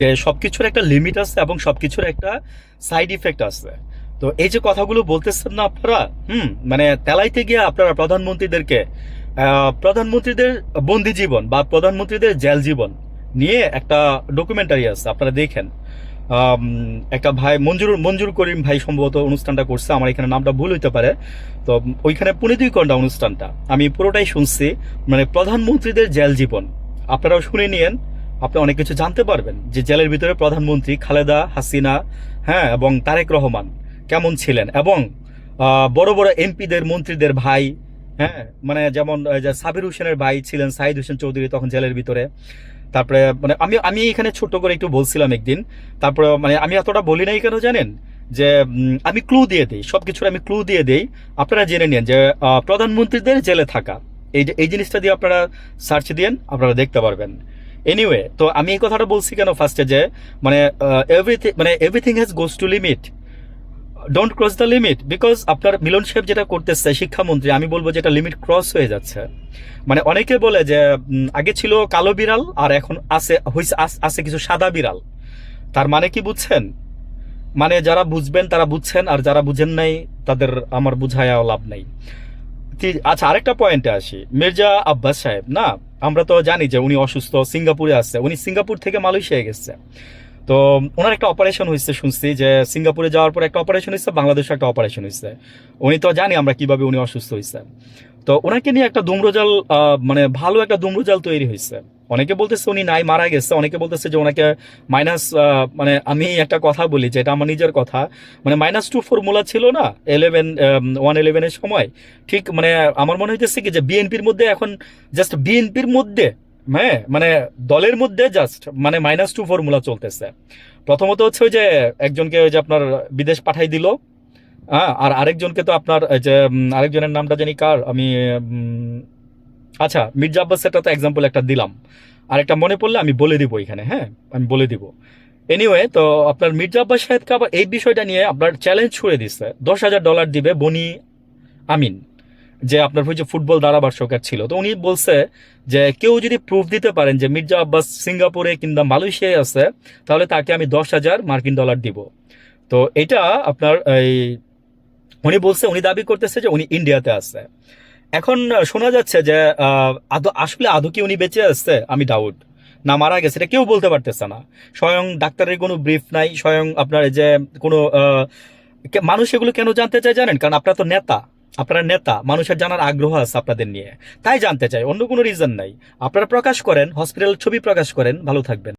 যে সবকিছুর একটা লিমিট আছে এবং সবকিছুর একটা সাইড ইফেক্ট আছে। তো এই যে কথাগুলো বলতেছেন না আপনারা, মানে তেলাইতে গিয়ে আপনারা প্রধানমন্ত্রীদেরকে প্রধানমন্ত্রীদের বন্দি জীবন বা প্রধানমন্ত্রীদের জেল জীবন নিয়ে একটা ডকুমেন্টারি আছে, আপনারা দেখেন। আম, একটা ভাই মঞ্জুর মঞ্জুর করিম ভাই সম্ভবত অনুষ্ঠানটা করছে, আমার এখানে নামটা ভুল হইতে পারে। তো ওইখানে 2.5 ঘন্টা অনুষ্ঠানটা আমি পুরোটাই শুনছি, মানে প্রধানমন্ত্রীদের জেল জীবন। আপনারাও শুনে নিয়েন, আপনি অনেক কিছু জানতে পারবেন যে জেলের ভিতরে প্রধানমন্ত্রী খালেদা হাসিনা, হ্যাঁ, এবং তারেক রহমান কেমন ছিলেন, এবং বড় বড় এমপিদের মন্ত্রীদের ভাই, হ্যাঁ, মানে যেমন যে সাবির হোসেনের ভাই ছিলেন সাইদ হোসেন চৌধুরী, তখন জেলের ভিতরে। তারপরে মানে আমি আমি এখানে ছোট্ট করে একটু বলছিলাম একদিন। তারপরে মানে আমি এতটা বলি নাই কেন জানেন, যে আমি ক্লু দিয়ে দিই, সবকিছুর আমি ক্লু দিয়ে দিই। আপনারা জেনে নিন যে প্রধানমন্ত্রীদের জেলে থাকা, এই জিনিসটা দিয়ে আপনারা সার্চ দিয়েন, আপনারা দেখতে পারবেন। এনিওয়ে, তো আমি এই কথাটা বলছি কেন ফার্স্টে, যে মানে everything has goes to limit, don't cross the limit. Because আপনার মিলন সাহেব যেটা করতেছে শিক্ষামন্ত্রী, আমি বলবো যে এটা লিমিট ক্রস হয়ে যাচ্ছে। মানে অনেকে বলে যে আগে ছিল কালো বিড়াল আর এখন আছে কিছু সাদা বিড়াল। তার মানে কি বুঝছেন? মানে যারা বুঝবেন তারা বুঝছেন, আর যারা বুঝেন নাই তাদের আমার বুঝায় লাভ নাই। আচ্ছা, আরেকটা পয়েন্টে আসি। মির্জা আব্বাস সাহেব না, আমরা তো জানি যে উনি অসুস্থ, সিঙ্গাপুরে আছে, উনি সিঙ্গাপুর থেকে মালয়েশিয়া গেছে। তো ওনার একটা অপারেশন হয়েছে শুনছি, যে সিঙ্গাপুরে যাওয়ার পর একটা অপারেশন হয়েছে, বাংলাদেশে একটা অপারেশন হয়েছে। উনি তো জানি আমরা কিভাবে উনি অসুস্থ হয়েছে। তো ওনাকে নিয়ে একটা ধূম্রজাল, মানে ভালো একটা ধূম্রজাল তৈরি হয়েছে। অনেকে বলতেছে উনি নাই, মারা গেছে, অনেকে বলতেছে যে ওনাকে মাইনাস, মানে আমি একটা কথা বলি যে এটা আমার নিজের কথা, মানে -2 ফর্মুলা ছিল না 111-এর সময়, ঠিক মানে আমার মনে হইতেছে কি যে বিএনপির মধ্যে এখন জাস্ট বিএনপির মধ্যে, হ্যাঁ, মানে দলের মধ্যে জাস্ট মানে -2 ফর্মুলা চলতেছে। প্রথমত হচ্ছে ওই যে একজনকে ওই যে আপনার বিদেশ পাঠাই দিল, হ্যাঁ, আর আরেকজনকে তো আপনার এই যে আরেকজনের নামটা জানি কার, আমি উম, আচ্ছা, মির্জা আব্বাস একটা তো এক্সাম্পল একটা দিলাম, আরেকটা মনে পড়লে আমি বলে দিব এখানে, হ্যাঁ, আমি বলে দিব। এনিওয়ে, তো আপনার মির্জা আব্বাস সাহেবকে আবার এই বিষয়টা নিয়ে আপনার চ্যালেঞ্জ ছুড়ে দিচ্ছে, $10,000 দিবে বনি আমিন, যে আপনার ওই যে ফুটবল ধারাভাষ্যকার ছিল। তো উনি বলছে যে কেউ যদি প্রুফ দিতে পারেন যে মির্জা আব্বাস সিঙ্গাপুরে কিংবা মালয়েশিয়ায় আছে, তাহলে তাকে আমি $10,000 দিব। তো এটা আপনার এই উনি বলছে, উনি দাবি করতেছে যে উনি ইন্ডিয়াতে আছে। এখন শোনা যাচ্ছে যে আসলে আদৌ কি উনি বেঁচে আছে, আমি ডাউট, না মারা গেছে এটা কেউ বলতে পারতেছে না। স্বয়ং ডাক্তারের কোনো ব্রিফ নাই, স্বয়ং আপনার এই যে কোনো মানুষ এগুলো কেন জানতে চায় জানেন? কারণ আপনারা তো নেতা, আপনারা নেতা, মানুষের জানার আগ্রহ আছে আপনাদের নিয়ে, তাই জানতে চাই, অন্য কোনো রিজন নাই। আপনারা প্রকাশ করেন, হসপিটাল ছবি প্রকাশ করেন, ভালো থাকবেন।